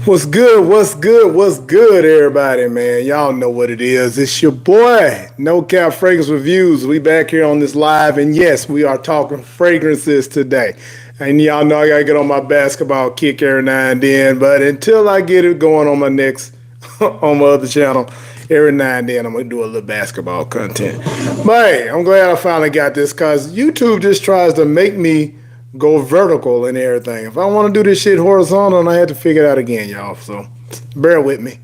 What's good? What's good? What's good, everybody, man? Y'all know what it is. It's your boy, NoCap Fragrance Reviews. We back here on this live, and yes, we are talking fragrances today. And y'all know I gotta get on my basketball kick every now and then, but until I get it going on my next, on my other channel, every now and then I'm gonna do a little basketball content. But hey, I'm glad I finally got this because YouTube just tries to make me go vertical and everything. If I want to do this shit horizontal, I had to figure it out again, y'all. So bear with me.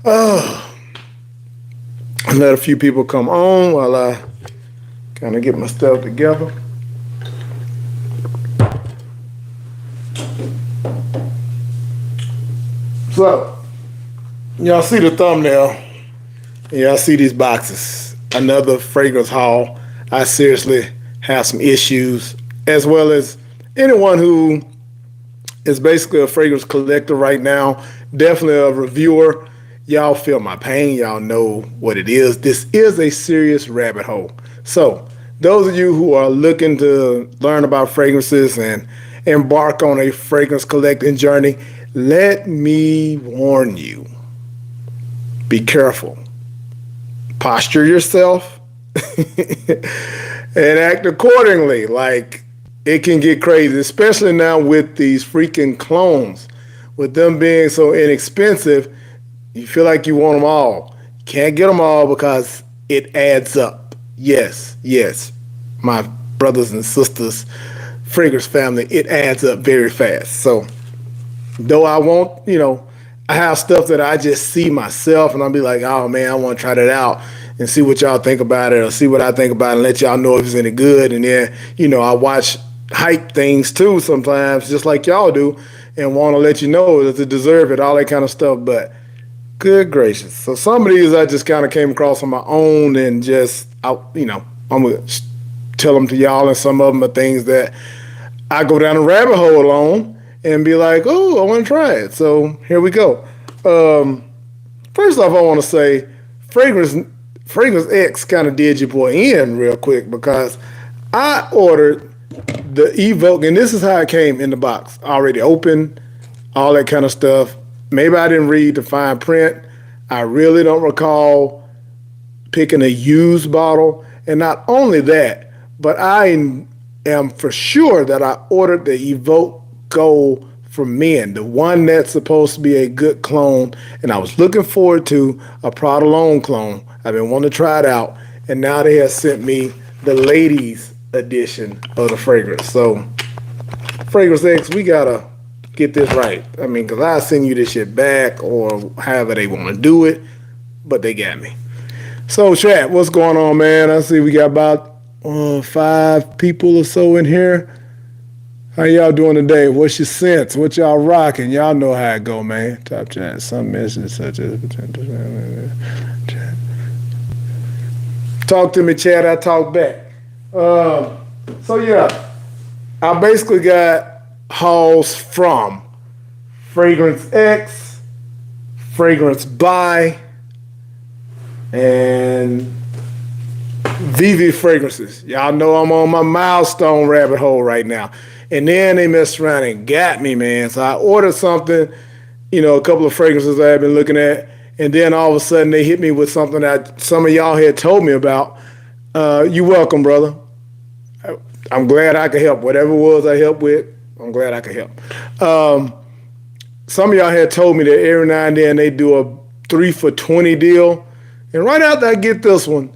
Let a few people come on while I kind of get my stuff together. So y'all see the thumbnail. Y'all see these boxes. Another fragrance haul. I seriously have some issues, as well as anyone who is basically a fragrance collector right now, definitely a reviewer. Y'all feel my pain. Y'all know what it is. This is a serious rabbit hole. So those of you who are looking to learn about fragrances and embark on a fragrance collecting journey, let me warn you, be careful. Posture yourself and act accordingly. Like, it can get crazy, especially now with these freaking clones. With them being so inexpensive, you feel like you want them all. You can't get them all because it adds up. Yes, my brothers and sisters, fragrance family, it adds up very fast. So, though I won't, I have stuff that I just see myself and I'll be like, oh man, I want to try that out and see what y'all think about it, or see what I think about it and let y'all know if it's any good. And then, I watch hype things too sometimes, just like y'all do, and want to let you know that they deserve it, all that kind of stuff. But good gracious. So some of these I just kind of came across on my own and just, I'm going to tell them to y'all, and some of them are things that I go down a rabbit hole on and be like, oh, I want to try it. So here we go. First off, I want to say Fragrance X kind of did your boy in real quick, because I ordered the Evoke, and this is how it came in the box. Already open, all that kind of stuff. Maybe I didn't read the fine print. I really don't recall picking a used bottle. And not only that, but I am for sure that I ordered the Evoke Gold for men, the one that's supposed to be a good clone. And I was looking forward to a Prada Alone clone. I've been wanting to try it out. And now they have sent me the ladies edition of the fragrance. So Fragrance X, we gotta get this right. I mean, because I send you this shit back, or however they want to do it, but they got me. So chat, what's going on, man? I see we got about 5 people or so in here. How y'all doing today? What's your sense? What y'all rocking? Y'all know how it go, man. Top chat, some messages such as talk to me, chat. I talk back. So yeah, I basically got hauls from Fragrance X, Fragrance Buy, and VV Fragrances. Y'all know I'm on my milestone rabbit hole right now. And then they messed around and got me, man. So I ordered something, a couple of fragrances I had been looking at, and then all of a sudden they hit me with something that some of y'all had told me about. You welcome, brother. I'm glad I could help. Whatever it was I helped with, I'm glad I could help. Some of y'all had told me that every now and then they do a 3 for $20 deal. And right after I get this one,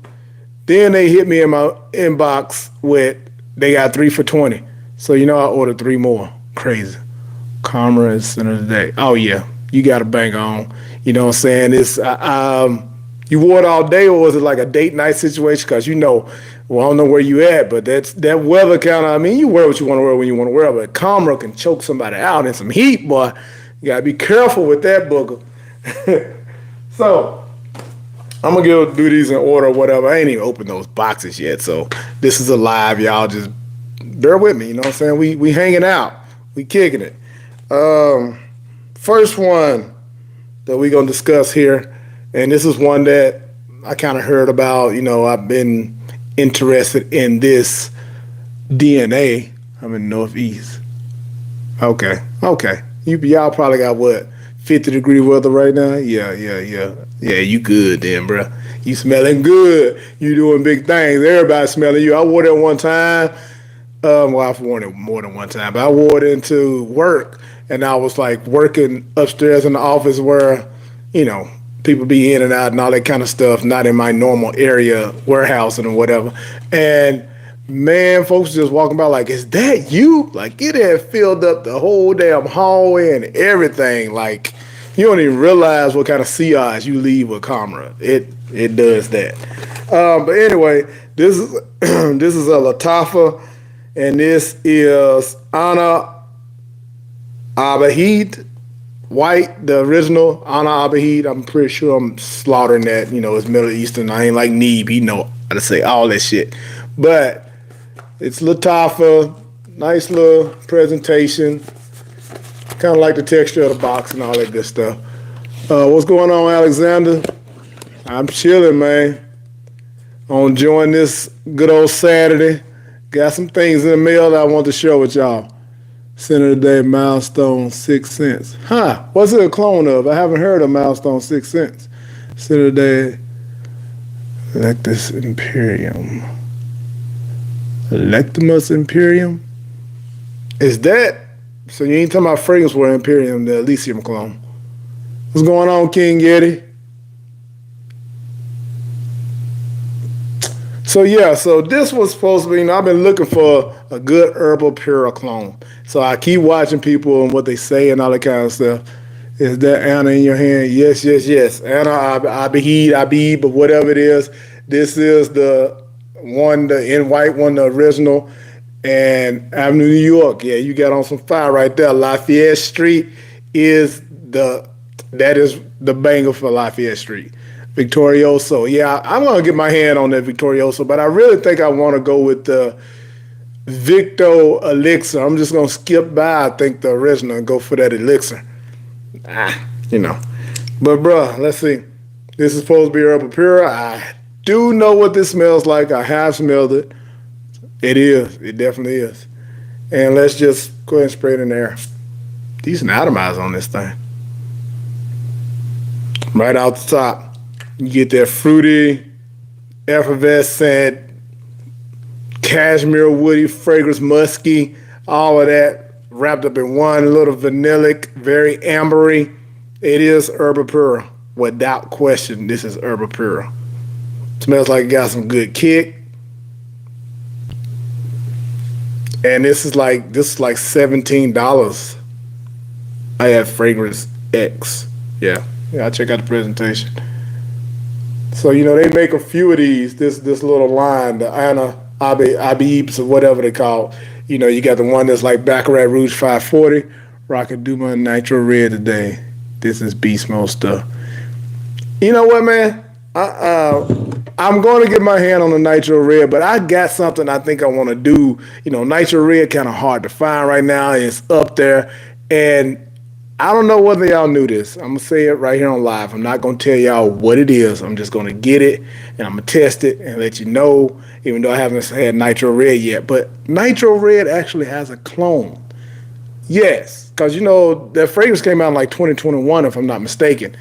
then they hit me in my inbox with, they got 3 for $20. So, I ordered 3 more. Crazy. Karma and Center of the Day. Oh, yeah. You got to bang on. You know what I'm saying? It's, you wore it all day, or was it like a date night situation? Because, I don't know where you at, but that weather kind of, you wear what you want to wear when you want to wear, but karma can choke somebody out in some heat, boy. You got to be careful with that booger. So, I'm going to do these in order or whatever. I ain't even opened those boxes yet, so this is a live. Y'all just bear with me, you know what I'm saying? We hanging out. We kicking it. First one that we're going to discuss here, and this is one that I kind of heard about. I've been interested in this I'm in Northeast. Okay. Y'all probably got what? 50-degree weather right now. Yeah, yeah, yeah. Yeah, you good then, bro. You smelling good. You doing big things. Everybody smelling you. I wore that one time. Well, I've worn it more than one time, but I wore it into work, and I was like working upstairs in the office where, you know, people be in and out and all that kind of stuff, not in my normal area, warehousing or whatever. And man, folks just walking by like, is that you? Like it had filled up the whole damn hallway and everything. Like you don't even realize what kind of sea eyes you leave with camera. It does that. But anyway, this is this is a Latafa, and this is Anna Abahid White, the original Anna Abahid. I'm pretty sure I'm slaughtering that. You know, it's Middle Eastern. I ain't like Neeb. He know how to say all that shit. But it's Latafa. Nice little presentation. Kind of like the texture of the box and all that good stuff. What's going on, Alexander? I'm chilling, man. I'm enjoying this good old Saturday. Got some things in the mail that I want to share with y'all. Center of the day, Milestone 6 cents. Huh, what's it a clone of? I haven't heard of Milestone 6 cents. Center of the day, Electus Imperium. Electimus Imperium? Is that? So you ain't talking about fragrance word Imperium, the Elysium clone. What's going on, King Yeti? So yeah, so this was supposed to be, you know, I've been looking for a good Herbal Pura clone. So I keep watching people and what they say and all that kind of stuff. Is that Anna in your hand? Yes, yes, yes. Anna Abid, but whatever it is, this is the one, the in white one, the original. And Avenue, New York. Yeah, you got on some fire right there. Lafayette Street is that is the banger for Lafayette Street. Victorioso. Yeah, I'm going to get my hand on that Victorioso, but I really think I want to go with the Victo Elixir. I'm just going to skip by, I think, the original and go for that Elixir. You know. But, bruh, let's see. This is supposed to be Herbal Pura. I do know what this smells like. I have smelled it. It is. It definitely is. And let's just go ahead and spray it in there. Decent atomizer on this thing. Right out the top. You get that fruity, effervescent, cashmere, woody, fragrance, musky, all of that wrapped up in one little vanillic, very ambery. It is Herbal Pura. Without question, this is Herbal Pura. Smells like it got some good kick. And this is like $17. I have Fragrance X. Yeah, I'll check out the presentation. So, you know, they make a few of these, this little line, the Anna Abibs or whatever they call it. You know, you got the one that's like Baccarat Rouge 540, rocking Duma Nitro Red today. This is beast mode stuff. You know what, man? I'm going to get my hand on the Nitro Red, but I got something I think I want to do. You know, Nitro Red kind of hard to find right now. It's up there. And I don't know whether y'all knew this. I'm going to say it right here on live. I'm not going to tell y'all what it is. I'm just going to get it, and I'm going to test it and let you know, even though I haven't had Nitro Red yet. But Nitro Red actually has a clone. Yes, because, you know, that fragrance came out in like 2021, if I'm not mistaken.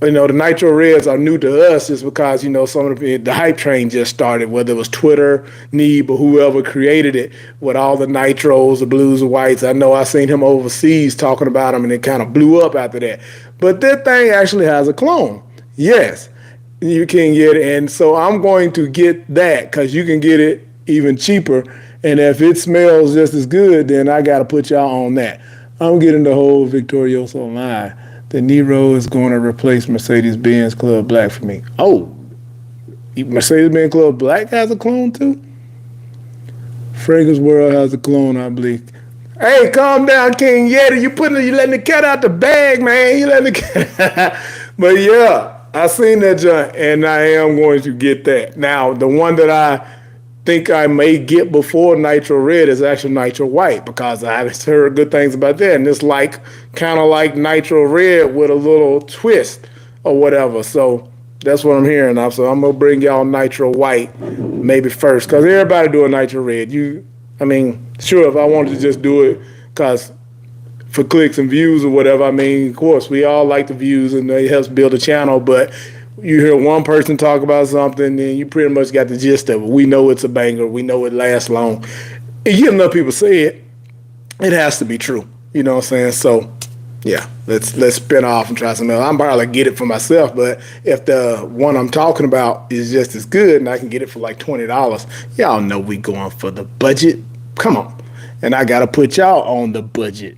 You know, the Nitro Reds are new to us just because, you know, some of the hype train just started, whether it was Twitter, Neeb, or whoever created it with all the nitros, the blues, and whites. I know I seen him overseas talking about them, and it kind of blew up after that. But that thing actually has a clone. Yes, you can get it. And so I'm going to get that because you can get it even cheaper. And if it smells just as good, then I got to put y'all on that. I'm getting the whole Victorioso line. The Nero is going to replace Mercedes-Benz Club Black for me. Oh, Mercedes-Benz Club Black has a clone too? Fragrance World has a clone, I believe. Hey, calm down, King Yeti. You letting the cat out the bag, man. You letting the cat. But yeah, I seen that joint, and I am going to get that. Now, the one that I think I may get before Nitro Red is actually Nitro White because I've heard good things about that. And it's like kind of like Nitro Red with a little twist or whatever. So that's what I'm hearing now. So I'm going to bring y'all Nitro White maybe first because everybody doing Nitro Red. Sure, if I wanted to just do it because for clicks and views or whatever. I mean, of course, we all like the views and it helps build a channel, but you hear one person talk about something and you pretty much got the gist of it. We know it's a banger. We know it lasts long. And you get enough people say it, it has to be true. You know what I'm saying? So, yeah, let's spin off and try something else. I'm probably get it for myself, but if the one I'm talking about is just as good and I can get it for like $20, y'all know we going for the budget. Come on. And I got to put y'all on the budget.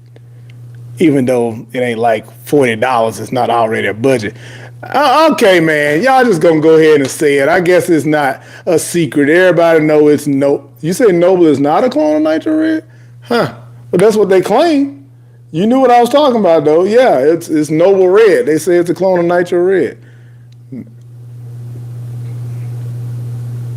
Even though it ain't like $40, it's not already a budget. Okay, man, y'all just gonna go ahead and say it. I guess it's not a secret. Everybody know it's no. You say Noble is not a clone of Nitro Red? Huh. But that's what they claim. You knew what I was talking about, though. Yeah, it's Noble Red. They say it's a clone of Nitro Red.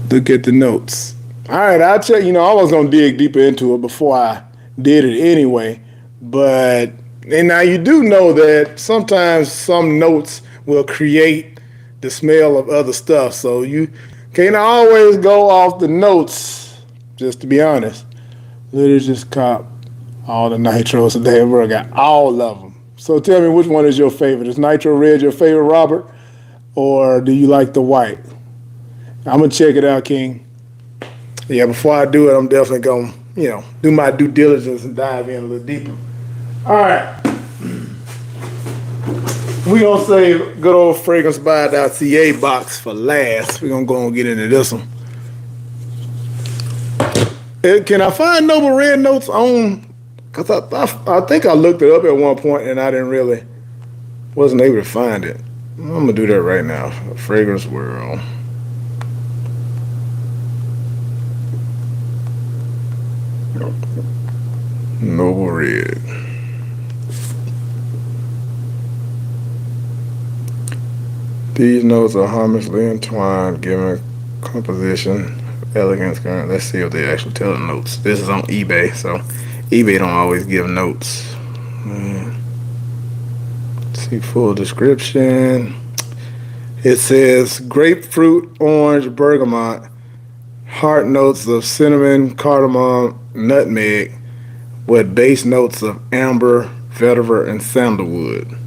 Look at the notes. All right, I'll check. I was going to dig deeper into it before I did it anyway. And now you do know that sometimes some notes will create the smell of other stuff. So you can't always go off the notes, just to be honest. Let's just cop all the nitros that they ever got, all of them. So tell me, which one is your favorite? Is Nitro Red your favorite, Robert? Or do you like the white? I'm going to check it out, King. Yeah, before I do it, I'm definitely going to, do my due diligence and dive in a little deeper. All right. We're going to save good old FragranceBuy.ca box for last. We're going to go and get into this one. Can I find Noble Red notes on? Because I think I looked it up at one point and I wasn't able to find it. I'm going to do that right now. Fragrance World. Noble Red. These notes are harmlessly entwined, giving composition, elegance. Let's see if they actually tell the notes. This is on eBay, so eBay don't always give notes. Let's see full description. It says grapefruit, orange, bergamot, heart notes of cinnamon, cardamom, nutmeg, with base notes of amber, vetiver, and sandalwood.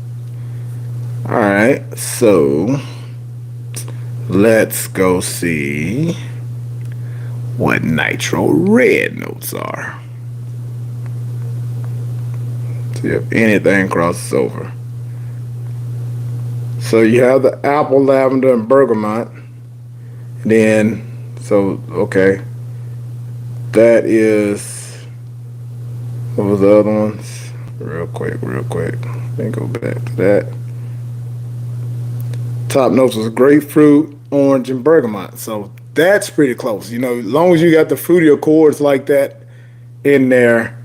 All right, so let's go see what Nitro Red notes are. See if anything crosses over. So you have the apple, lavender, and bergamot. Okay. That is, what was the other ones? Real quick. Let me go back to that. Top notes was grapefruit, orange, and bergamot. So that's pretty close. As long as you got the fruity accords like that in there.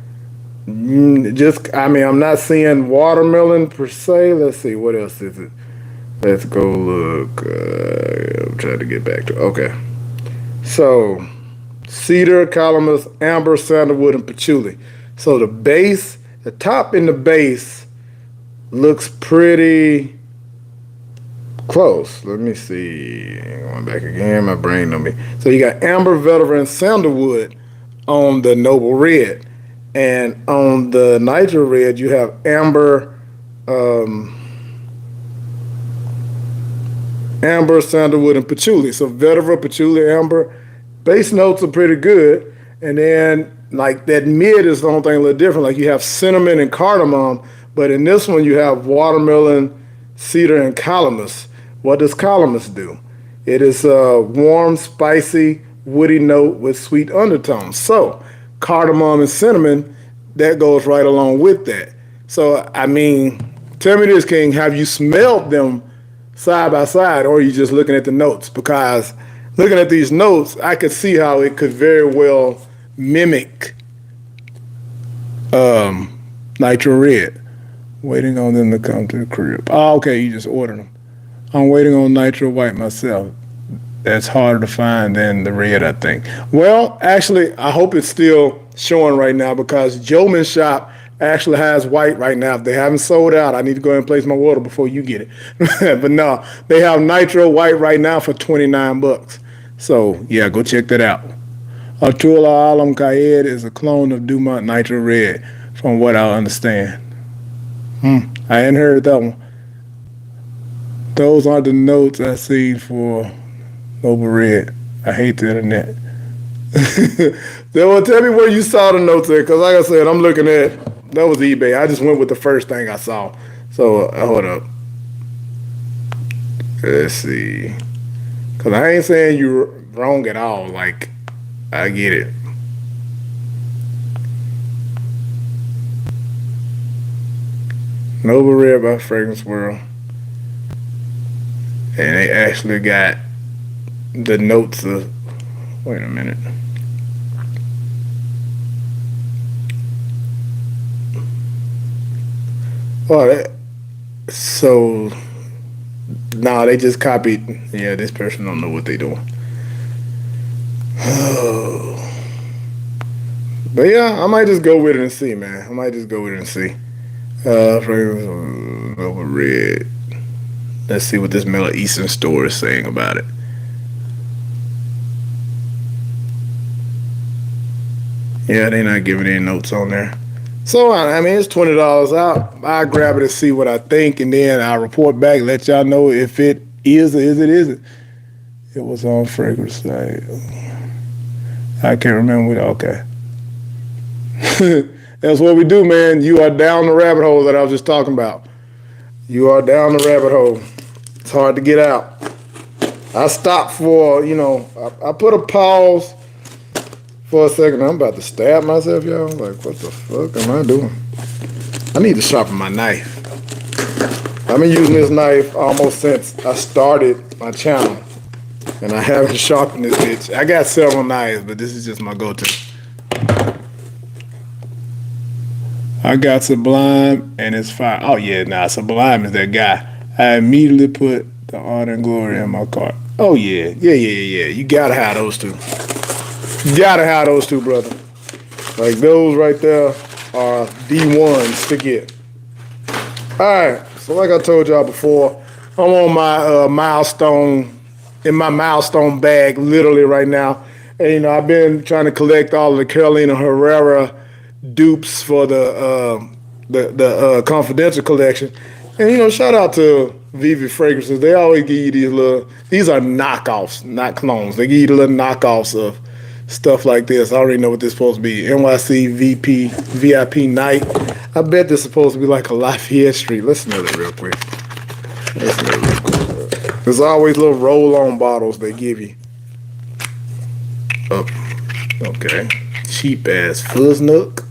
I'm not seeing watermelon per se. Let's see, what else is it? Let's go look. I'm trying to get back to it. Okay. So, cedar, calamus, amber, sandalwood, and patchouli. So the top in the base looks pretty close. Let me see. Going back again, my brain on me. So you got amber, vetiver, and sandalwood on the Noble Red. And on the Nitro Red, you have amber, sandalwood, and patchouli. So vetiver, patchouli, amber. Base notes are pretty good. And then, like, that mid is the only thing a little different. Like, you have cinnamon and cardamom. But in this one, you have watermelon, cedar, and calamus. What does calamus do? It is a warm, spicy, woody note with sweet undertones. So cardamom and cinnamon, that goes right along with that. So, tell me this, King, have you smelled them side by side, or are you just looking at the notes? Because looking at these notes, I could see how it could very well mimic Nitro Red. Waiting on them to come to the crib. Oh, okay, you just ordered them. I'm waiting on Nitro White myself. That's harder to find than the red, I think. Well, actually, I hope it's still showing right now because Joman's shop actually has white right now. If they haven't sold out, I need to go ahead and place my order before you get it. But no, they have Nitro White right now for $29. So, yeah, go check that out. Artula Alam Kayed is a clone of Dumont Nitro Red, from what I understand. I hadn't heard that one. Those are the notes I seen for Nova Red. I hate the internet. Then well, tell me where you saw the notes at, because like I said, I'm looking at, that was eBay. I just went with the first thing I saw. So, hold up. Let's see. Because I ain't saying you're wrong at all. Like, I get it. Nova Red by Fragrance World. And they actually got the notes of, wait a minute. Oh, so nah, they just copied. Yeah, this person don't know what they doing. But yeah, I might just go with it and see, man. I might just go with it and see. Fragrance Nova Red. Let's see what this Middle Eastern store is saying about it. Yeah, they not giving any notes on there. So, I mean, it's $20 out. I grab it and see what I think, and then I'll report back, let y'all know if it is or isn't. It was on Fragrance site. I can't remember. Okay. That's what we do, man. You are down the rabbit hole that I was just talking about. You are down the rabbit hole. It's hard to get out. I stopped for, I put a pause for a second. I'm about to stab myself, y'all. Like, what the fuck am I doing? I need to sharpen my knife. I've been using this knife almost since I started my channel, and I haven't sharpened this bitch. I got several knives, but this is just my go-to. I got Sublime, and it's fire. Oh, yeah, nah, Sublime is that guy. I immediately put the Honor and Glory in my cart. Oh, yeah. Yeah. You gotta have those two. You gotta have those two, brother. Like, those right there are D1s to get. All right, so like I told y'all before, I'm on my milestone bag literally right now. And, I've been trying to collect all of the Carolina Herrera dupes for the confidential collection. And, shout out to Vivi Fragrances. They always give you these are knockoffs, not clones. They give you the little knockoffs of stuff like this. I already know what this is supposed to be. NYC VIP night. I bet this is supposed to be like a Lafayette Street. Let's smell it real quick. There's always little roll-on bottles they give you. Oh, okay. Cheap ass Fuzz Nook.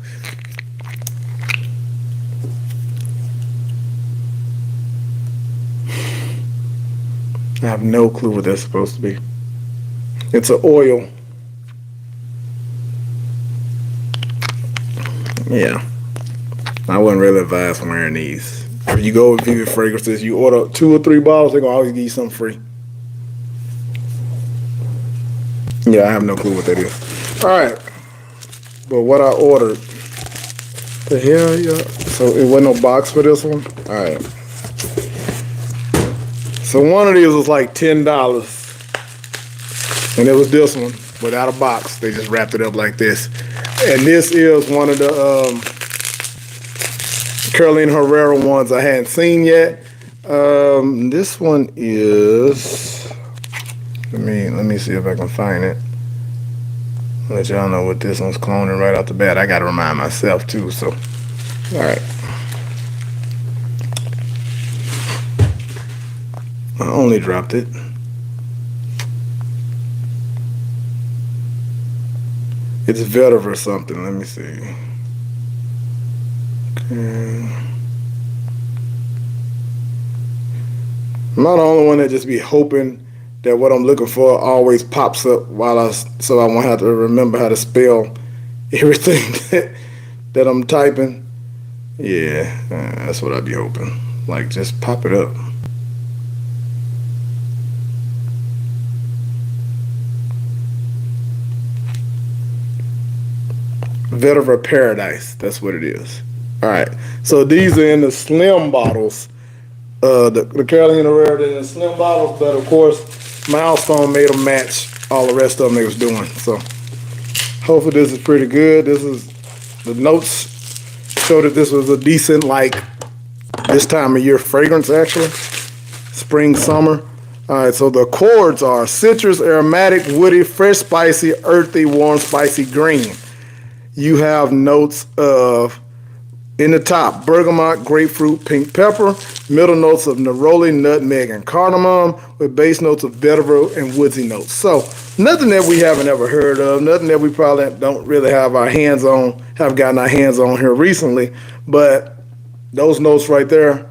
I have no clue what that's supposed to be. It's an oil. Yeah. I wouldn't really advise wearing these. If you go with Vivi Fragrances, you order 2 or 3 bottles, they're going to always give you something free. Yeah, I have no clue what that is. All right. But what I ordered, the hell, yeah. So it wasn't no box for this one? All right. So one of these was like $10. And it was this one without a box. They just wrapped it up like this. And this is one of the Carolina Herrera ones I hadn't seen yet. This one is, let me see if I can find it. Let y'all know what this one's cloning right off the bat. I gotta remind myself too, so. All right. I only dropped it. It's Vetiver or something. Let me see. Okay. I'm not the only one that just be hoping that what I'm looking for always pops up so I won't have to remember how to spell everything that I'm typing. Yeah, that's what I'd be hoping. Like, just pop it up. Vetiver Paradise, that's what it is. All right, so these are in the slim bottles. The Carolina Herrera in the slim bottles, but of course, Milestone made them match all the rest of them they was doing. So hopefully this is pretty good. This is, the notes show that this was a decent, like, this time of year fragrance, actually. Spring, summer. All right, so the chords are citrus, aromatic, woody, fresh, spicy, earthy, warm, spicy, green. You have notes of, in the top, bergamot, grapefruit, pink pepper. Middle notes of neroli, nutmeg, and cardamom, with base notes of vetiver and woodsy notes. So nothing that we haven't ever heard of, nothing that we probably don't really have gotten our hands on here recently. But those notes right there,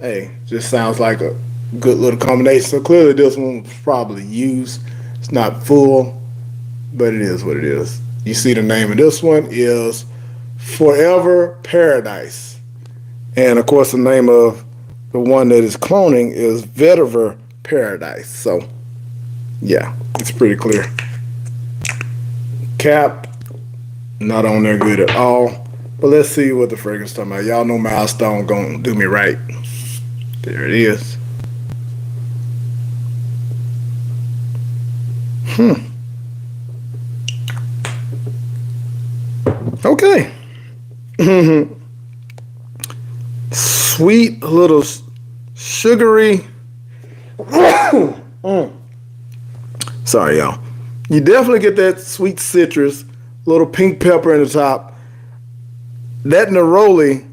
hey, just sounds like a good little combination. So clearly this one was probably used. It's not full, but it is what it is. You see the name of this one is Forever Paradise. And of course the name of the one that is cloning is Vetiver Paradise. So yeah, it's pretty clear. Cap, not on there good at all. But let's see what the fragrance talking about. Y'all know Milestone gonna do me right. There it is. Okay. Sweet, a little sugary. Sorry, y'all. You definitely get that sweet citrus, little pink pepper in the top. That neroli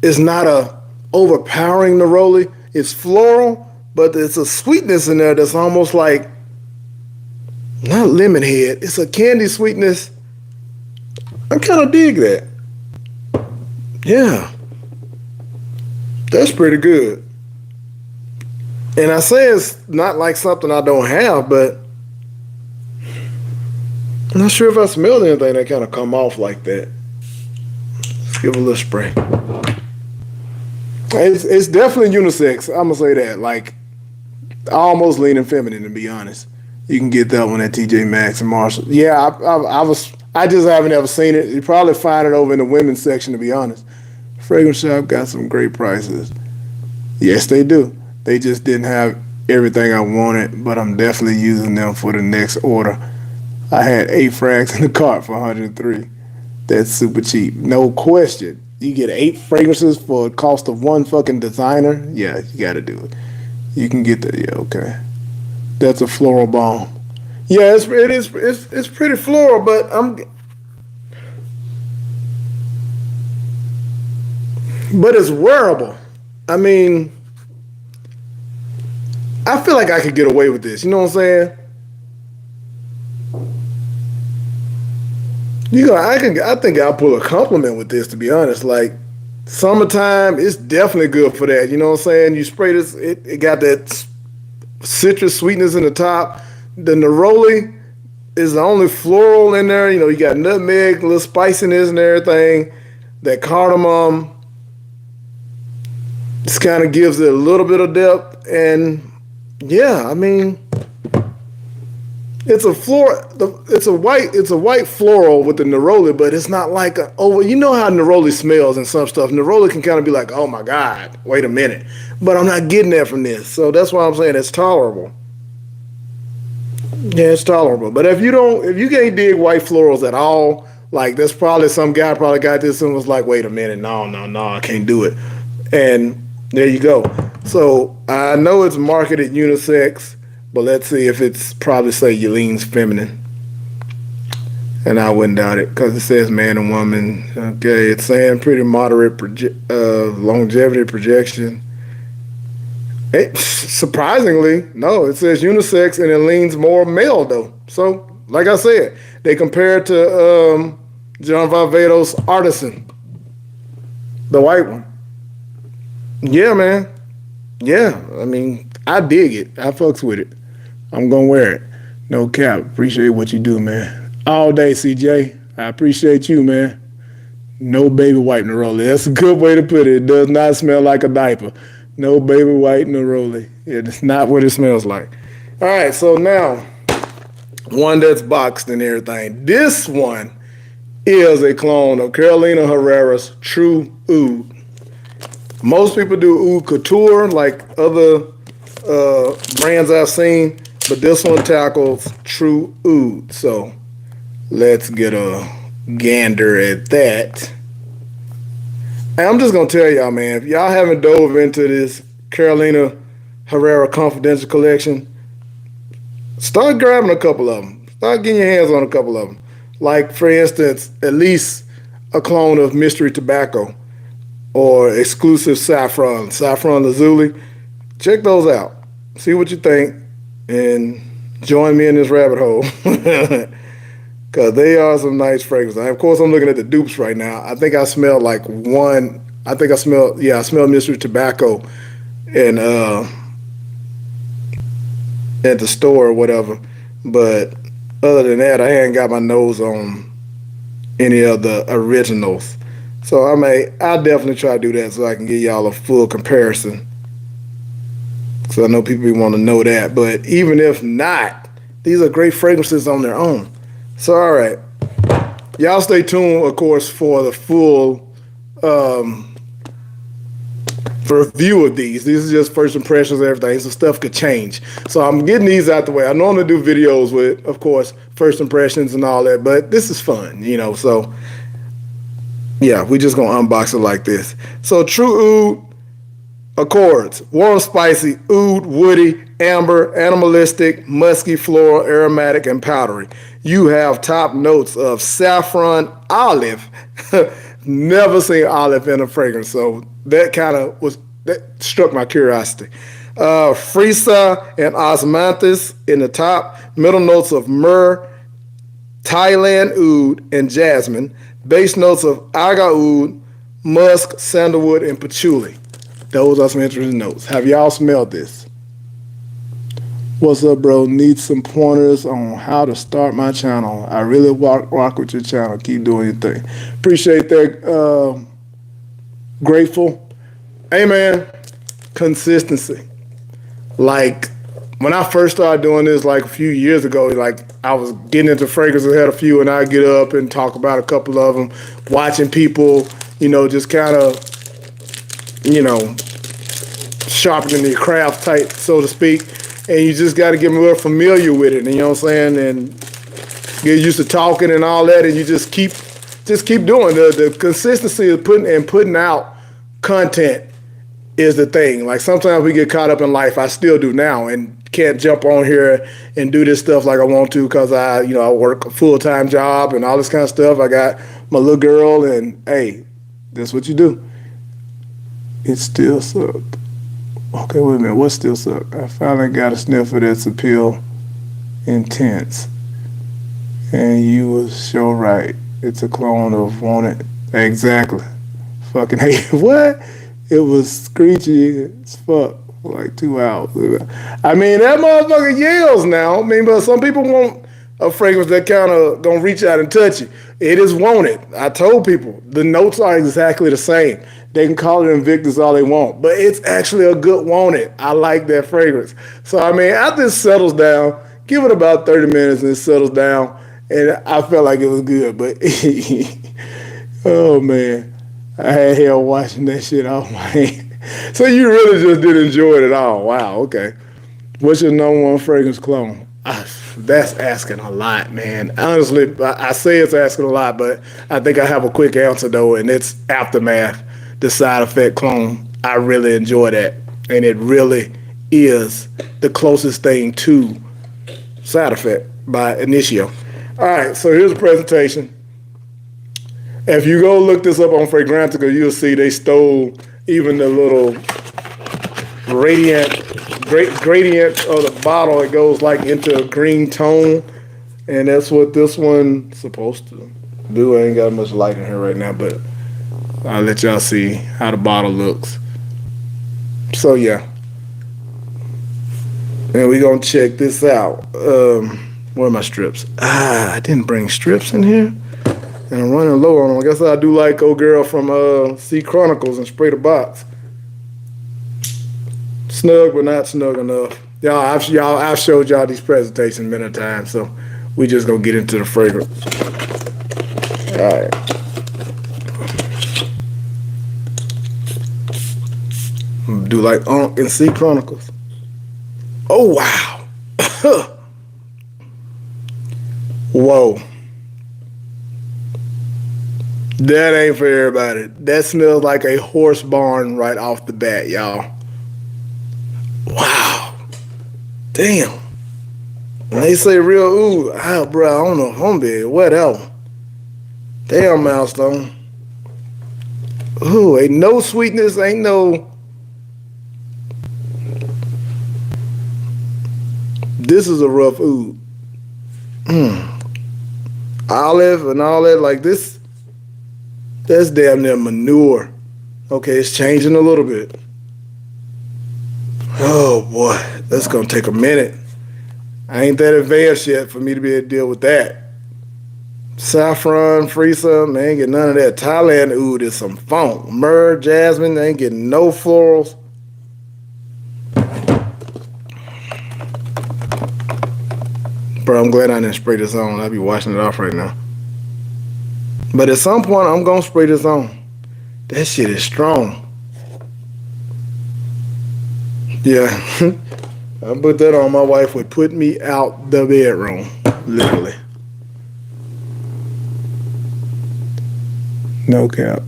is not a overpowering neroli. It's floral, but there's a sweetness in there that's almost like, not lemon head, it's a candy sweetness. I kind of dig that. Yeah. That's pretty good. And I say it's not like something I don't have, but I'm not sure if I smelled anything that kind of come off like that. Let's give it a little spray. It's definitely unisex. I'm going to say that. Like, almost leaning feminine, to be honest. You can get that one at TJ Maxx and Marshall. Yeah, I just haven't ever seen it. You probably find it over in the women's section, to be honest. Fragrance Shop got some great prices. Yes, they do. They just didn't have everything I wanted, but I'm definitely using them for the next order. I had 8 frags in the cart for 103. That's super cheap. No question. You get 8 fragrances for the cost of one fucking designer. Yeah, you got to do it. You can get that. Yeah, okay. That's a floral bomb. Yeah, it's pretty floral, but it's wearable. I mean, I feel like I could get away with this. You know what I'm saying? I think I'll pull a compliment with this, to be honest. Like, summertime, it's definitely good for that. You know what I'm saying? You spray this, it got that citrus sweetness in the top. The neroli is the only floral in there. You know, you got nutmeg, a little spiciness and everything. That cardamom just kind of gives it a little bit of depth. And yeah, I mean, it's a white floral with the neroli, but it's not like you know how neroli smells and some stuff. Neroli can kind of be like, oh my God, wait a minute. But I'm not getting that from this. So that's why I'm saying it's tolerable. Yeah, it's tolerable. But if you can't dig white florals at all, like there's probably some guy probably got this and was like, wait a minute, no, I can't do it. And there you go. So I know it's marketed unisex, but let's see if it's probably say leans feminine. And I wouldn't doubt it because it says man and woman. Okay, it's saying pretty moderate longevity projection. Surprisingly, no, it says unisex and it leans more male though. So, like I said, they compare it to John Valvado's Artisan, the white one. Yeah, man. Yeah, I mean, I dig it. I fucks with it. I'm gonna wear it. No cap. Appreciate what you do, man. All day, CJ. I appreciate you, man. No baby white neroli. That's a good way to put it. It does not smell like a diaper. No baby white neroli. It's not what it smells like. All right, so now, one that's boxed and everything. This one is a clone of Carolina Herrera's True Oud. Most people do Oud Couture, like other brands I've seen, but this one tackles True Oud. So let's get a gander at that. Hey, I'm just gonna tell y'all, man, if y'all haven't dove into this Carolina Herrera Confidential Collection, start grabbing a couple of them. Start getting your hands on a couple of them. Like, for instance, at least a clone of Mystery Tobacco or exclusive Saffron Lazuli. Check those out. See what you think, and join me in this rabbit hole. Because they are some nice fragrances. Of course, I'm looking at the dupes right now. I think I smelled like one. I smelled Mystery Tobacco and at the store or whatever. But other than that, I ain't got my nose on any of the originals. So I'll definitely try to do that so I can give y'all a full comparison. So I know people want to know that. But even if not, these are great fragrances on their own. So all right. Y'all stay tuned, of course, for the full review of these. These are just first impressions and everything, so stuff could change. So I'm getting these out the way. I normally do videos with, of course, first impressions and all that, but this is fun, so yeah, we just gonna unbox it like this. So True Oud Accords, warm, spicy, oud, woody, amber, animalistic, musky, floral, aromatic, and powdery. You have top notes of saffron, olive. Never seen olive in a fragrance, so that struck my curiosity. Frisa and osmanthus in the top. Middle notes of myrrh, Thailand oud, and jasmine. Base notes of aga oud, musk, sandalwood, and patchouli. Those are some interesting notes. Have y'all smelled this? What's up, bro? Need some pointers on how to start my channel. I really rock with your channel. Keep doing your thing. Appreciate that. Grateful. Hey, man. Consistency. Like, when I first started doing this, like a few years ago, like I was getting into fragrances, had a few, and I'd get up and talk about a couple of them, watching people, just kind of, sharpening your craft type, so to speak. And you just got to get more familiar with it, you know what I'm saying? And get used to talking and all that, and you just keep doing the consistency of putting out content is the thing. Like sometimes we get caught up in life. I still do now, and can't jump on here and do this stuff like I want to because I work a full-time job and all this kind of stuff. I got my little girl, and hey, that's what you do. It still sucked. Okay, wait a minute. What still sucked? I finally got a sniffer that's appeal intense. And you was sure right. It's a clone of Want It. Exactly. Fucking hate it. What? It was screechy as fuck for like 2 hours. I mean, that motherfucker yells now. I mean, but some people want a fragrance that kind of gonna reach out and touch you. It is Want It. I told people the notes are exactly the same. They can call it Invictus all they want, but it's actually a good Want It. I like that fragrance. So, I mean, after it settles down, give it about 30 minutes and it settles down, and I felt like it was good, but oh, man. I had hell watching that shit off my hand. So you really just didn't enjoy it at all. Wow, okay. What's your number one fragrance clone? That's asking a lot, man. Honestly, I say it's asking a lot, but I think I have a quick answer, though, and it's Aftermath, the side effect clone. I really enjoy that, and it really is the closest thing to side effect by Initio. All right, so here's a presentation. If you go look this up on Fragrantica, you'll see they stole even the little gradient of the bottle. It goes like into a green tone, and that's what this one's supposed to do. I ain't got much light in here right now, but I'll let y'all see how the bottle looks. So yeah, and we're gonna check this out. Where are my strips? I didn't bring strips in here. And I'm running low on them. I guess I do like old girl from Sea Chronicles and Spray the Box. Snug, but not snug enough. I've showed y'all these presentations many times, so we just gonna get into the fragrance. All right. I'm gonna do like Unk and Sea Chronicles. Oh wow. Whoa. That ain't for everybody. That smells like a horse barn right off the bat, y'all. Wow. Damn. When they say real ooh, bro, I don't know if I'm big. Whatever. Damn, Milestone. Ooh, ain't no sweetness, ain't no. This is a rough ooh. Olive and all that, like this, that's damn near manure. Okay, it's changing a little bit. Oh boy, that's gonna take a minute. I ain't that advanced yet for me to be able to deal with that. Saffron, freesia, man, ain't get none of that. Thailand oud is some funk. Myrrh, jasmine, they ain't getting no florals. Bro, I'm glad I didn't spray this on. I'll be washing it off right now. But at some point, I'm gonna spray this on. That shit is strong. Yeah. I put that on. My wife would put me out the bedroom. Literally. No cap.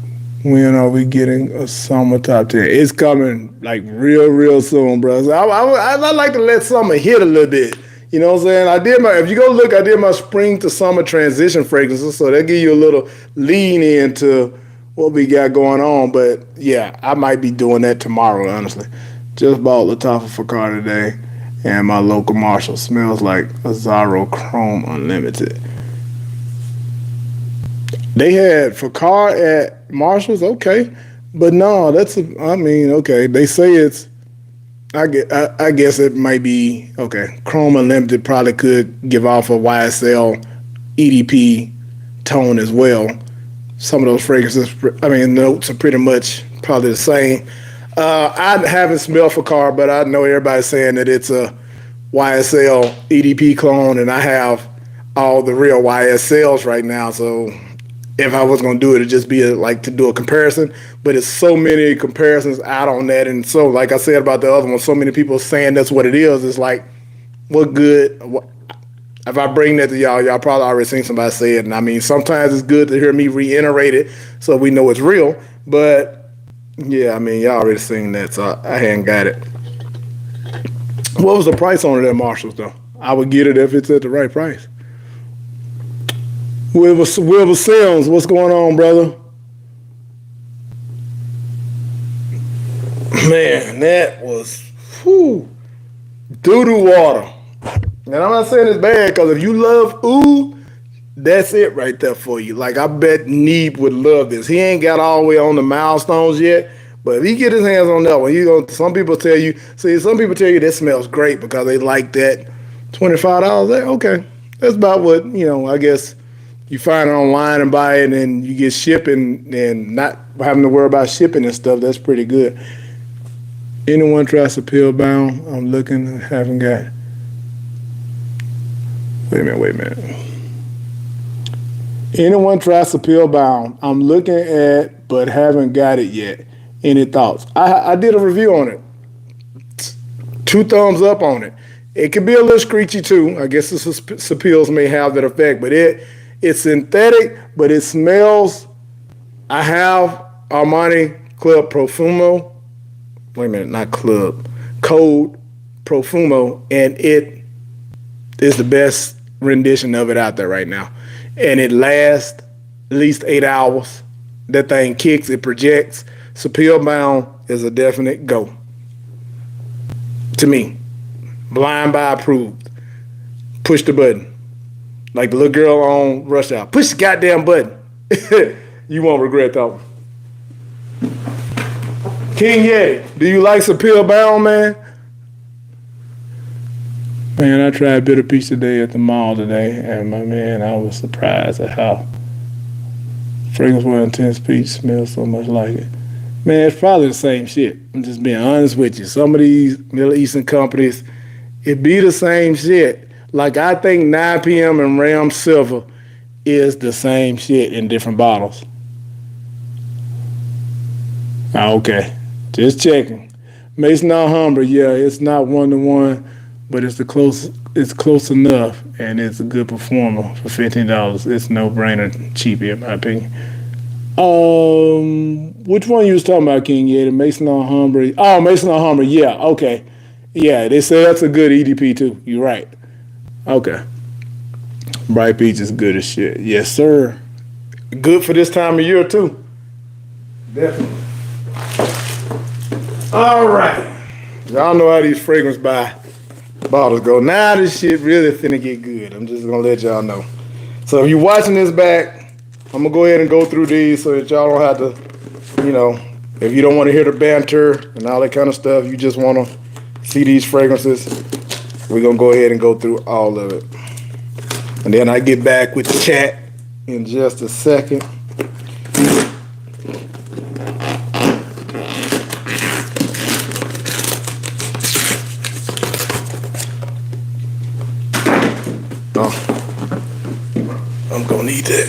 When are we getting a summer top 10? It's coming like real soon, bro. So I like to let summer hit a little bit. You know what I'm saying? If you go look, I did my spring to summer transition fragrances, so that give you a little lean into what we got going on. But yeah, I might be doing that tomorrow, honestly. Just bought Lattafa Fakar today, and my local Marshall smells like a Zaro Chrome Unlimited. They had Fakar at Marshall's, okay, but no, okay. They say it's. I guess it might be okay. Chrome Unlimited probably could give off a YSL EDP tone as well. Some of those fragrances, notes are pretty much probably the same. I haven't smelled Fakar, but I know everybody's saying that it's a YSL EDP clone, and I have all the real YSLs right now. So if I was going to do it, it'd just be to do a comparison. But it's so many comparisons out on that. And so, like I said about the other one, so many people saying that's what it is. It's like, what good? If I bring that to y'all probably already seen somebody say it. And I mean, sometimes it's good to hear me reiterate it so we know it's real. But yeah, I mean, y'all already seen that, so I hadn't got it. What was the price on it at Marshall's, though? I would get it if it's at the right price. Wilbur Sims, what's going on, brother? Man, that was doo-doo water. And I'm not saying it's bad, because if you love ooh, that's it right there for you. Like, I bet Neeb would love this. He ain't got all the way on the milestones yet, but if he get his hands on that one, some people tell you that smells great because they like that $25. Okay, that's about what, I guess you find it online and buy it and you get shipping and not having to worry about shipping and stuff. That's pretty good. Anyone tries to peel bound? I'm looking, haven't got. Wait a minute. Anyone tries to peel bound? I'm looking at, but haven't got it yet. Any thoughts? I did a review on it. 2 thumbs up on it. It could be a little screechy too. I guess the Sapils may have that effect, but it's synthetic, but it smells. I have Armani Club Profumo. Wait a minute, not Club. Code Profumo, and it is the best rendition of it out there right now. And it lasts at least 8 hours. That thing kicks, it projects. Sapil Bound is a definite go. To me. Blind Buy approved. Push the button. Like the little girl on Rush Hour. Push the goddamn button. You won't regret that one. King Yeti, do you like Sapil Bound, man? Man, I tried Bitter Peach today at the mall today, and I was surprised at how fragrance with intense peach smells so much like it. Man, it's probably the same shit. I'm just being honest with you. Some of these Middle Eastern companies, it be the same shit. Like, I think 9 p.m. and Ram Silver is the same shit in different bottles. Okay. Just checking. Mason Alhambra, yeah, it's not 1-to-1, but it's close enough, and it's a good performer for $15. It's no brainer cheap in my opinion. Which one you was talking about, King? Yeah, the Mason Alhambra. Oh, Mason Alhambra. Yeah, okay. Yeah, they say that's a good EDP too. You're right. Okay. Bright Peach is good as shit. Yes, sir. Good for this time of year too. Definitely. All right. Y'all know how these fragrance buy bottles go. Now this shit really finna get good. I'm just gonna let y'all know. So if you're watching this back, I'm gonna go ahead and go through these so that y'all don't have to, if you don't want to hear the banter and all that kind of stuff, you just want to see these fragrances, we're gonna go ahead and go through all of it. And then I get back with the chat in just a second. I'm gonna need that.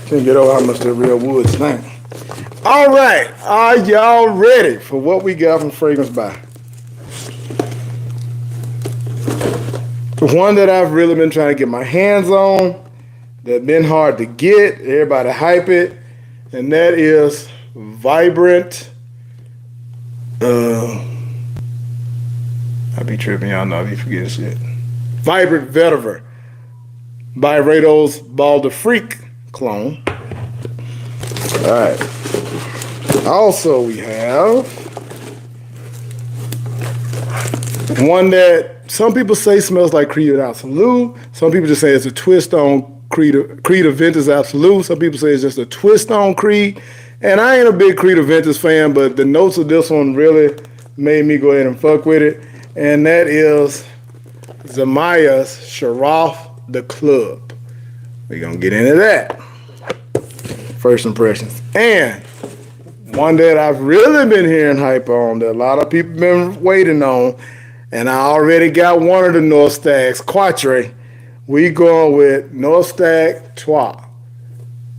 Can't get over how much that real wood stink. All right, are y'all ready for what we got from Fragrance By? The one that I've really been trying to get my hands on, that's been hard to get, everybody hype it, and that is Vibrant. I be tripping, y'all know I be forgetting shit. Vibrant Vetiver by Rado's Ball de Freak clone. All right. Also, we have one that some people say smells like Creed Absolute. Some people just say it's a twist on Creed Aventus Absolute. Some people say it's just a twist on Creed. And I ain't a big Creed Aventus fan, but the notes of this one really made me go ahead and fuck with it. And that is Zamaya's Sharaf the Club. We're going to get into that. First impressions. And one that I've really been hearing hype on, that a lot of people been waiting on, and I already got one of the North Stacks, Quatre. We going with North Stack Trois,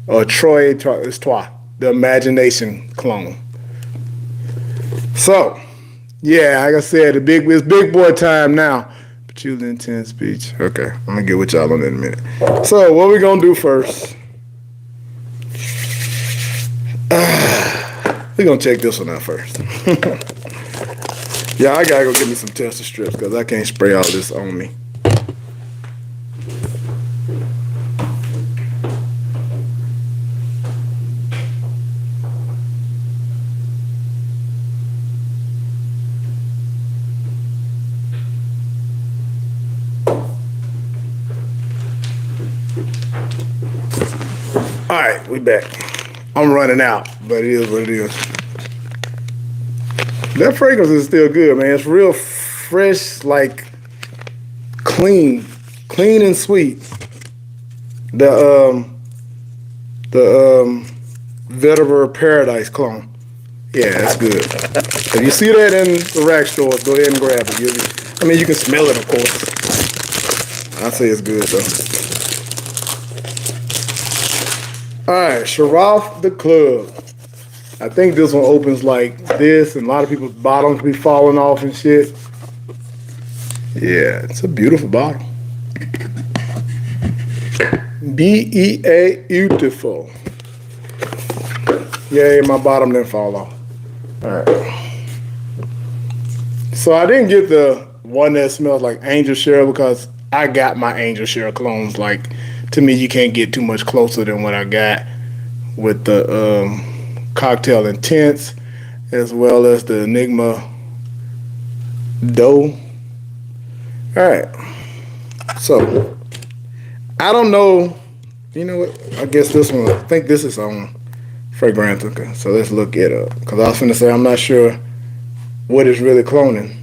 or Troy Trois, the Imagination clone. So, yeah, like I said, it's big boy time now. Patchouli Intense Speech. Okay, I'm gonna get with y'all on that in a minute. So, what we gonna do first? We're gonna check this one out first. Yeah, I gotta go get me some tester strips because I can't spray all this on me. All right, we back. I'm running out, but it is what it is. That fragrance is still good, man. It's real fresh, like clean and sweet. The Vetiver Paradise clone. Yeah, that's good. If you see that in the rack stores, go ahead and grab it. I mean, you can smell it, of course. I'd say it's good, though. All right, Sharaf the Club. I think this one opens like this, and a lot of people's bottoms be falling off and shit. Yeah, it's a beautiful bottle. B-E-A, beautiful. Yeah, my bottom didn't fall off. All right. So I didn't get the one that smells like Angel Share because I got my Angel Share clones. Like, to me, you can't get too much closer than what I got with the Cocktail Intense, as well as the Enigma Dough. All right. So, I don't know. You know what? I guess this one, I think this is on Fragrantica. So let's look it up. Because I was going to say, I'm not sure what is really cloning.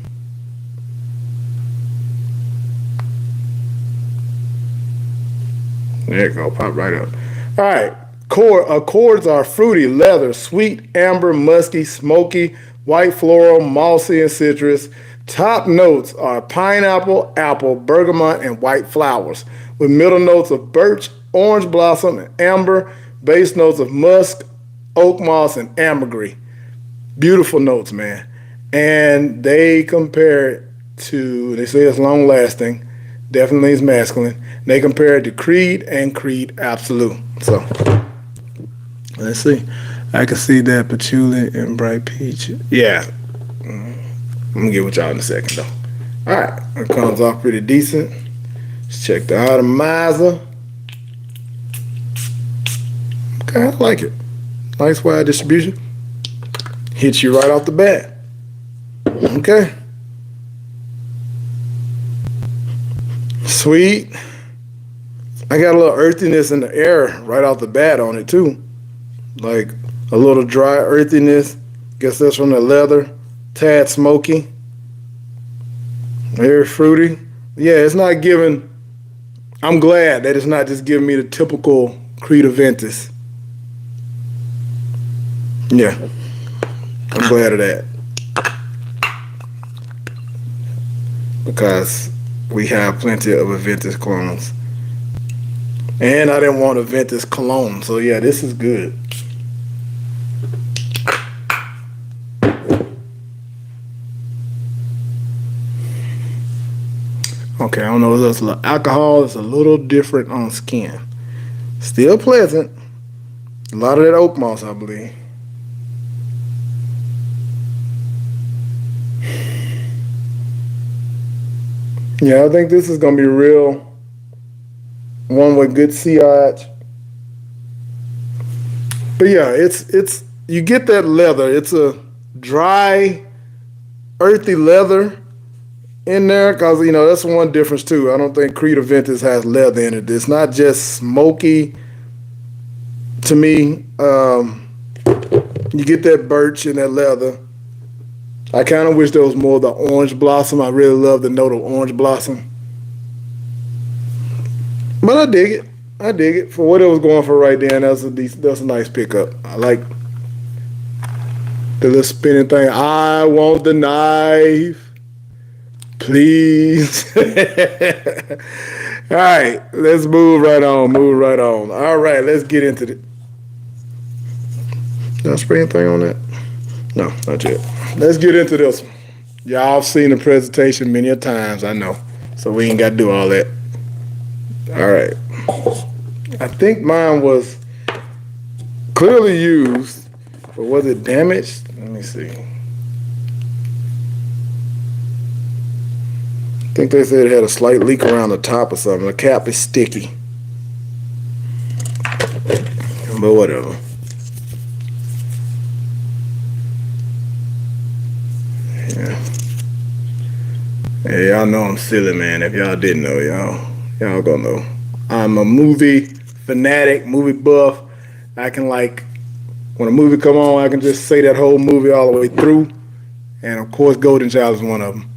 There you go. Pop right up. All right. Accords are fruity, leather, sweet, amber, musky, smoky, white floral, mossy, and citrus. Top notes are pineapple, apple, bergamot, and white flowers, with middle notes of birch, orange blossom, and amber, base notes of musk, oak moss, and ambergris. Beautiful notes, man. And they compare it to, they say it's long lasting, definitely is masculine. They compare it to Creed and Creed Absolute. So let's see. I can see that patchouli and bright peach. Yeah. I'm gonna get with y'all in a second though. Alright, it comes off pretty decent. Let's check the atomizer. Okay, I like it. Nice wide distribution. Hits you right off the bat. Okay. Sweet. I got a little earthiness in the air right off the bat on it too. Like a little dry earthiness. Guess that's from the leather. Tad smoky. Very fruity. Yeah, it's not giving. I'm glad that it's not just giving me the typical Creed Aventus. Yeah. I'm glad of that. Because we have plenty of Aventus clones. And I didn't want Aventus cologne. So yeah, this is good. Okay, I don't know. There's a little alcohol. It's a little different on skin. Still pleasant. A lot of that oak moss, I believe. Yeah, I think this is gonna be real. One with good sillage. But yeah, it's you get that leather. It's a dry, earthy leather in there, because you know that's one difference too. I don't think Creed Aventus has leather in it. It's not just smoky. To me, you get that birch and that leather. I kind of wish there was more of the orange blossom. I really love the note of orange blossom. But I dig it. I dig it. For what it was going for right then, that's a nice pickup. I like the little spinning thing. I want the knife. Please. All right, let's move right on. Move right on. All right, let's get into it. Did I spray anything on that? No, not yet. Let's get into this one. Y'all have seen the presentation many a times, I know. So we ain't got to do all that. All right. I think mine was clearly used, but was it damaged? Let me see. I think they said it had a slight leak around the top or something. The cap is sticky. But whatever. Hey, y'all know I'm silly, man. If y'all didn't know, y'all gonna know. I'm a movie fanatic, movie buff. I can when a movie come on, I can just say that whole movie all the way through. And of course, Golden Child is one of them.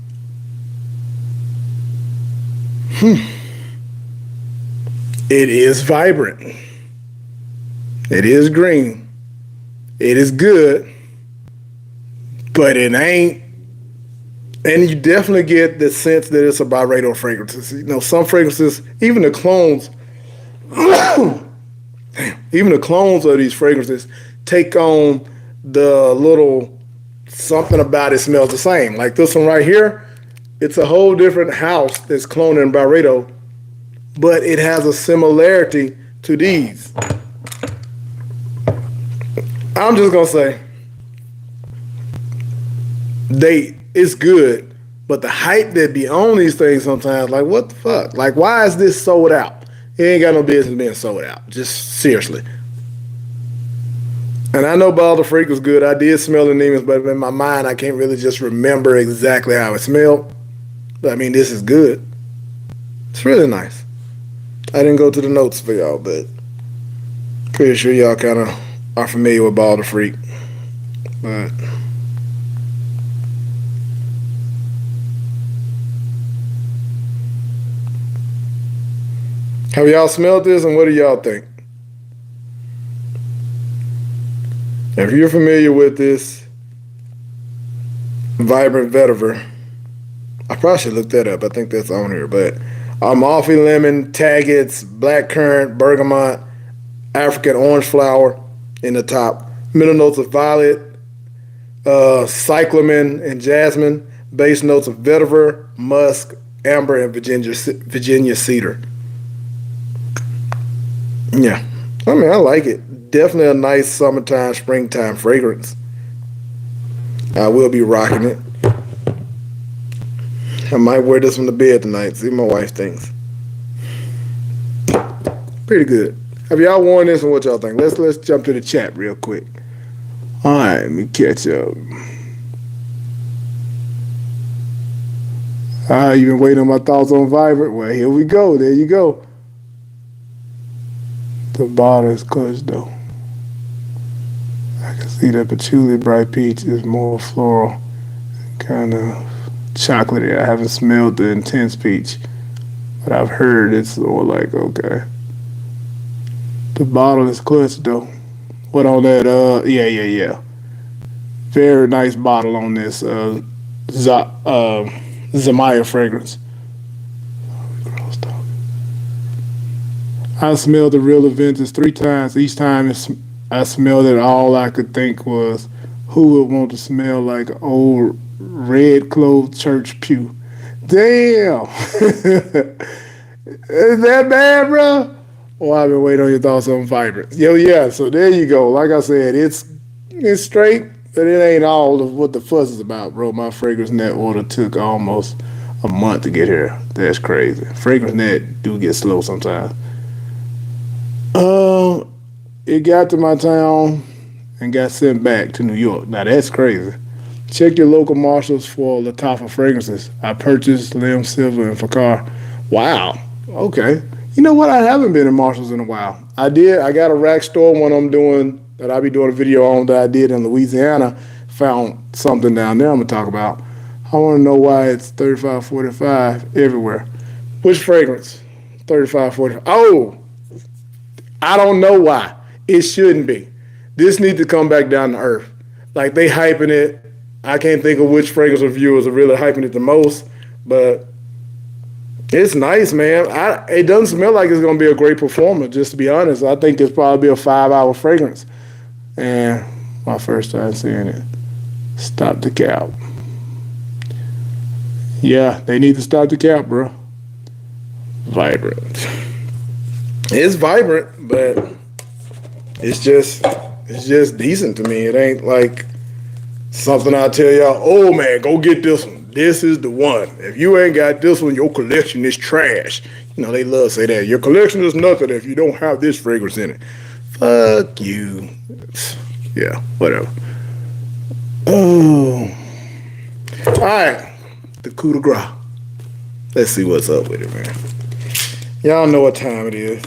It is vibrant. It is green. It is good. But it ain't. And you definitely get the sense that it's a Byredo fragrance. You know, some fragrances, even the clones, even the clones of these fragrances take on the little something about it smells the same. Like this one right here, it's a whole different house that's cloned in Byredo, but it has a similarity to these. I'm just gonna say, it's good, but the hype that be on these things sometimes, like what the fuck? Like why is this sold out? It ain't got no business being sold out. Just seriously. And I know Balder Freak was good. I did smell the Neiman's, but in my mind I can't really just remember exactly how it smelled. But I mean, this is good. It's really nice. I didn't go to the notes for y'all, but pretty sure y'all kind of are familiar with Balder Freak. But have y'all smelled this, and what do y'all think? If you're familiar with this Vibrant Vetiver, I probably should look that up. I think that's on here. But Amalfi lemon, Taggets, blackcurrant, bergamot, African orange flower in the top. Middle notes of violet, cyclamen, and jasmine. Base notes of vetiver, musk, amber, and Virginia cedar. Yeah, I mean, I like it. Definitely a nice summertime, springtime fragrance. I will be rocking it. I might wear this one to bed tonight. See what my wife thinks. Pretty good. Have y'all worn this and what y'all think? Let's jump to the chat real quick. All right, let me catch up. You've been waiting on my thoughts on Vibrant? Well, here we go. There you go. The bottle is clutched though. I can see that patchouli bright peach is more floral, kind of chocolatey. I haven't smelled the intense peach, but I've heard it's more like, okay. The bottle is clutched though. What on that? Yeah. Very nice bottle on this Zamaya fragrance. I smelled the real Aventus 3 times. Each time I smelled it, all I could think was, who would want to smell like an old red-clothed church pew? Damn! Is that bad, bro? Oh, I've been waiting on your thoughts on Vibrant. Yo, yeah, so there you go. Like I said, it's straight, but it ain't all of what the fuss is about, bro. My fragrance net order took almost a month to get here. That's crazy. Fragrance net do get slow sometimes. It got to my town and got sent back to New York. Now that's crazy. Check your local marshals for Lattafa fragrances. I purchased Lim Silver and Fakar. Wow. Okay. You know what? I haven't been in Marshalls in a while. I did. I got a rack store, one I'm doing that I'll be doing a video on that I did in Louisiana. Found something down there I'm gonna talk about. I want to know why it's 35.45 everywhere. Which fragrance? 35.45. Oh, I don't know why. It shouldn't be. This needs to come back down to earth. Like they hyping it. I can't think of which fragrance reviewers are really hyping it the most, but it's nice, man. It doesn't smell like it's going to be a great performer, just to be honest. I think it's probably a 5-hour fragrance. And my first time seeing it. Stop the cap. Yeah, they need to stop the cap, bro. Vibrant. It's vibrant, but it's just decent to me. It ain't like something I tell y'all, oh man, go get this one. This is the one. If you ain't got this one, your collection is trash. You know, they love to say that. Your collection is nothing if you don't have this fragrance in it. Fuck you. Yeah, whatever. Oh. All right. The coup de grace. Let's see what's up with it, man. Y'all know what time it is.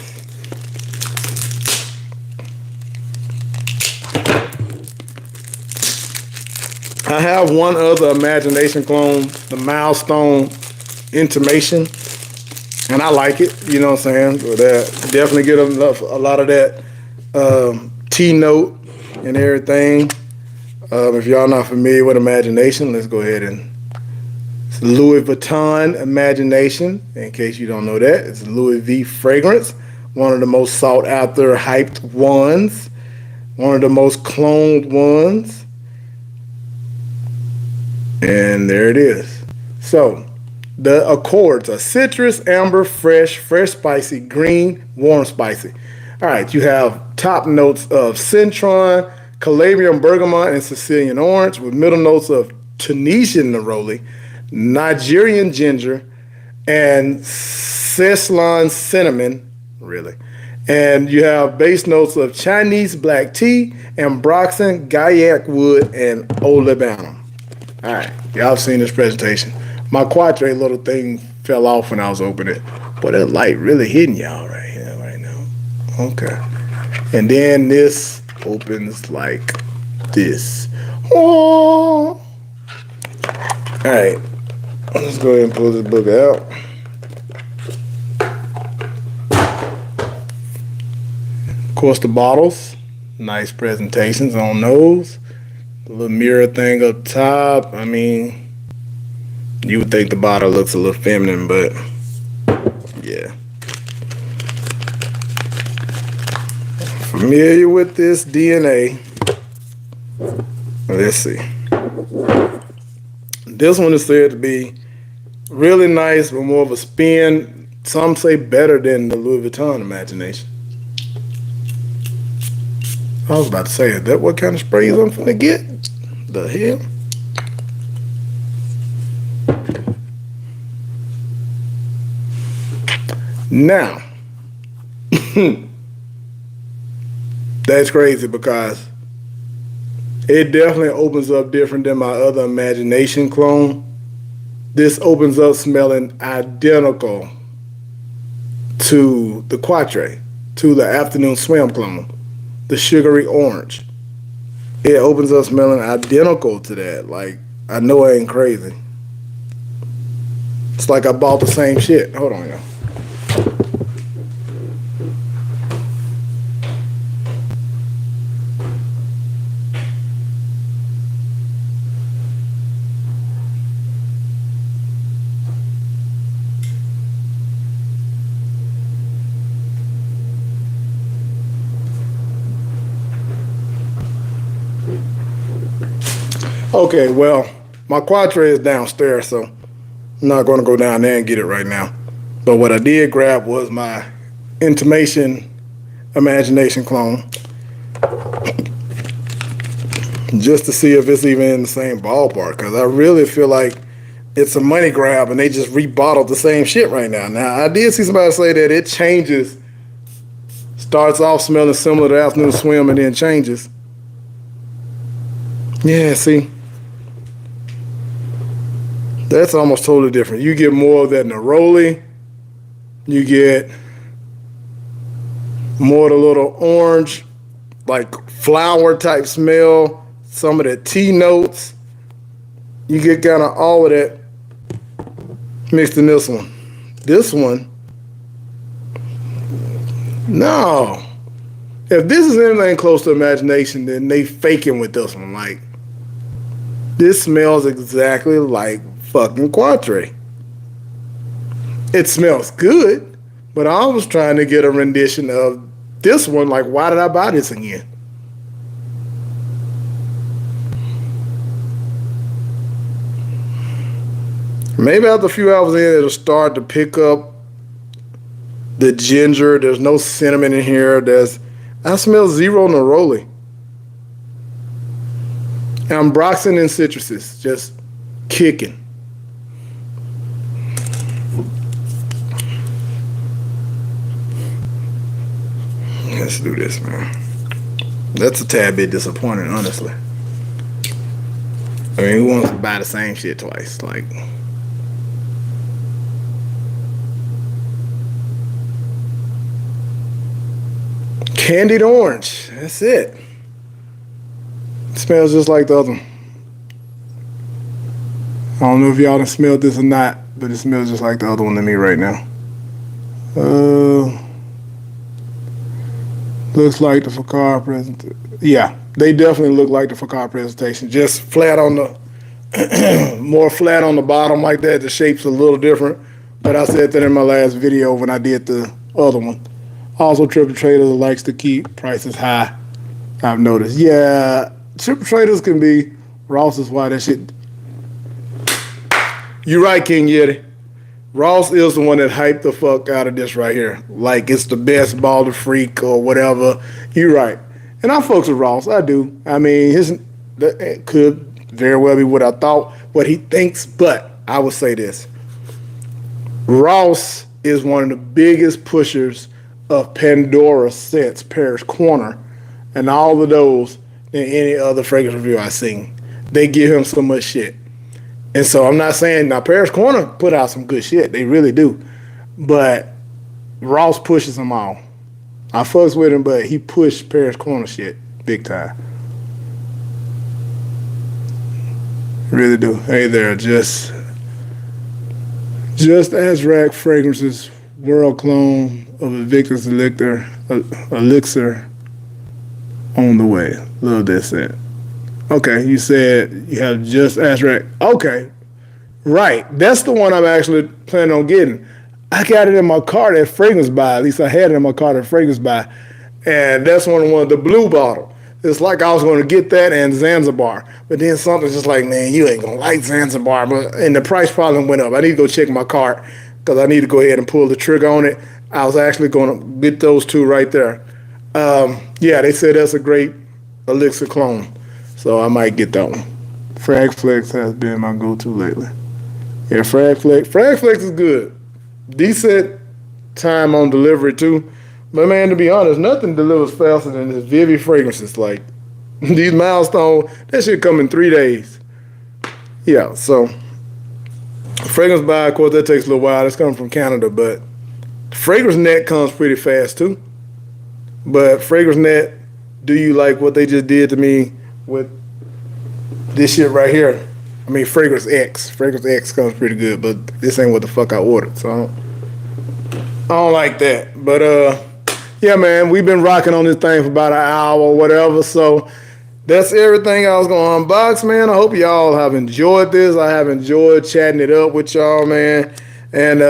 I have one other imagination clone, the Milestone Intimation, and I like it. You know what I'm saying? So that definitely get a lot of that T note and everything. If y'all not familiar with Imagination, let's go ahead and it's Louis Vuitton Imagination. In case you don't know that, it's Louis V fragrance, one of the most sought after, hyped ones, one of the most cloned ones. And there it is. So, the Accords are citrus, amber, fresh, spicy, green, warm, spicy. All right, you have top notes of citron, calabrian bergamot, and Sicilian orange, with middle notes of Tunisian neroli, Nigerian ginger, and Ceylon cinnamon, really. And you have base notes of Chinese black tea, ambroxan, Gaiac wood, and olibanum. All right, y'all seen this presentation. My Quattro little thing fell off when I was opening it. But that light really hitting y'all right here, right now. Okay. And then this opens like this. Oh. All right, let's go ahead and pull this book out. Of course, the bottles. Nice presentations on those. The little mirror thing up top. I mean, you would think the bottle looks a little feminine, but yeah. Familiar with this DNA? Let's see. This one is said to be Really nice, but more of a spin. Some say better than the Louis Vuitton Imagination. I was about to say, is that what kind of sprays I'm finna get? The hell? Now, that's crazy because it definitely opens up different than my other Imagination clone. This opens up smelling identical to the Quatre, to the Afternoon Swim clone, the sugary orange. It opens up smelling identical to that. Like, I know I ain't crazy. It's like I bought the same shit. Hold on, y'all. Okay, well, my Quatre is downstairs, so I'm not going to go down there and get it right now. But what I did grab was my Intimation Imagination clone, just to see if it's even in the same ballpark, because I really feel like it's a money grab and they just rebottled the same shit right now. Now, I did see somebody say that it changes, starts off smelling similar to Afternoon Swim and then changes. Yeah, see? That's almost totally different. You get more of that neroli. You get more of the little orange, like flower type smell. Some of the tea notes. You get kind of all of that mixed in this one. This one, no. If this is anything close to Imagination, then they faking with this one. Like, this smells exactly like fucking Quatre. It smells good, but I was trying to get a rendition of this one. Like, why did I buy this again? Maybe after a few hours in, it'll start to pick up the ginger. There's no cinnamon in here. I smell zero neroli. Ambroxan and citruses, just kicking. Let's do this, man. That's a tad bit disappointing, honestly. I mean, who wants to buy the same shit twice? Like, candied orange. That's it. It smells just like the other one. I don't know if y'all done smelled this or not, but it smells just like the other one to me right now. Looks like the Fakar presentation. Yeah, they definitely look like the Fakar presentation. Just flat on the, more flat on the bottom like that. The shape's a little different, but I said that in my last video when I did the other one. Also, Triple Trader likes to keep prices high, I've noticed. Yeah, Triple Traders can be, Ross is why that shit. You're right, King Yeti. Ross is the one that hyped the fuck out of this right here. Like it's the best Balder Freak or whatever. You're right. And I fucks with Ross. I do. I mean, it could very well be what I thought, what he thinks, but I would say this. Ross is one of the biggest pushers of Pandora sets, Paris Corner, and all of those than any other fragrance review I've seen. They give him so much shit. And so I'm not saying, now Paris Corner put out some good shit. They really do. But Ross pushes them all. I fucks with him, but he pushed Paris Corner shit big time. Really do. Hey there, just Azrak Fragrances, world clone of Invictus Elixir on the way. Love that scent. Okay, you said you have just Azrak. Okay, right. That's the one I'm actually planning on getting. I got it in my cart at Fragrance Buy. At least I had it in my cart at Fragrance Buy. And that's one of the blue bottle. It's like I was going to get that and Zanzibar. But then something's just like, man, you ain't going to like Zanzibar. And the price probably went up. I need to go check my cart because I need to go ahead and pull the trigger on it. I was actually going to get those two right there. Yeah, they said that's a great Elixir clone. So I might get that one. Frag Flex has been my go-to lately. Yeah, Frag Flex is good. Decent time on delivery too. But man, to be honest, nothing delivers faster than this Vivi fragrances. Like these Milestone, that shit come in 3 days. Yeah, so fragrance buy, of course, that takes a little while. It's coming from Canada, but Fragrance Net comes pretty fast too. But Fragrance Net, do you like what they just did to me with this shit right here? I mean, Fragrance X. Fragrance X comes pretty good, but this ain't what the fuck I ordered, so I don't like that. But yeah, man, we've been rocking on this thing for about an hour or whatever. So that's everything I was gonna unbox, man. I hope y'all have enjoyed this. I have enjoyed chatting it up with y'all, man. And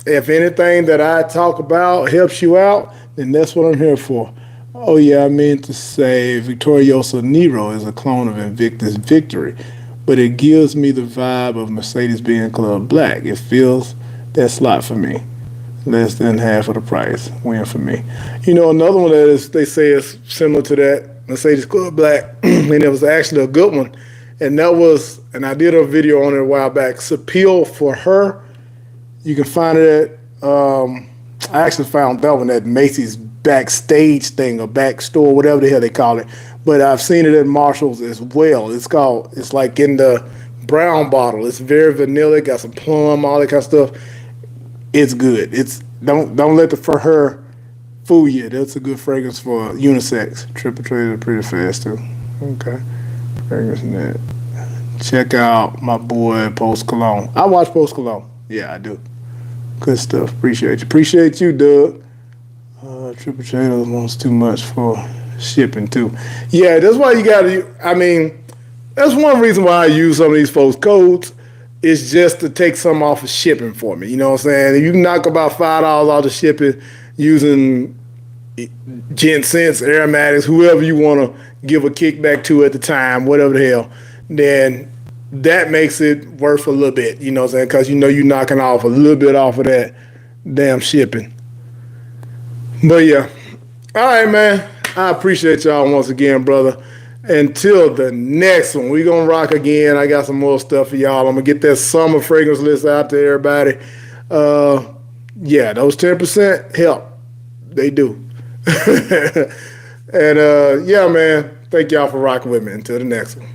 if anything that I talk about helps you out, then that's what I'm here for. Oh yeah, I meant to say Victorioso Nero is a clone of Invictus Victory, but it gives me the vibe of Mercedes-Benz Club Black. It fills that slot for me. Less than half of the price. Win for me. You know, another one that is, they say is similar to that, Mercedes Club Black, and it was actually a good one. And that was, and I did a video on it a while back, Sapil for Her. You can find it at, I actually found that one at Macy's backstage thing or back store, whatever the hell they call it. But I've seen it at Marshall's as well. It's like in the brown bottle. It's very vanilla, got some plum, all that kind of stuff. It's good. Don't let the For Her fool you. That's a good fragrance for unisex. Triple traded pretty fast too. Okay. Fragrance Net. Check out my boy Post Cologne. I watch Post Cologne. Yeah, I do. Good stuff. Appreciate you. Appreciate you, Doug. Triple traders wants too much for shipping too. Yeah, that's why you gotta, I mean, that's one reason why I use some of these folks' codes. It's just to take some off of shipping for me. You know what I'm saying? If you can knock about $5 off the shipping using Gent Sense, Aromatics, whoever you want to give a kickback to at the time, whatever the hell, then that makes it worth a little bit. You know what I'm saying? Because you know you're knocking off a little bit off of that damn shipping. But yeah. All right, man. I appreciate y'all once again, brother. Until the next one, we gonna rock again. I got some more stuff for y'all. I'm gonna get that summer fragrance list out to everybody. Yeah, those 10% help. They do. And yeah, man, thank y'all for rocking with me. Until the next one.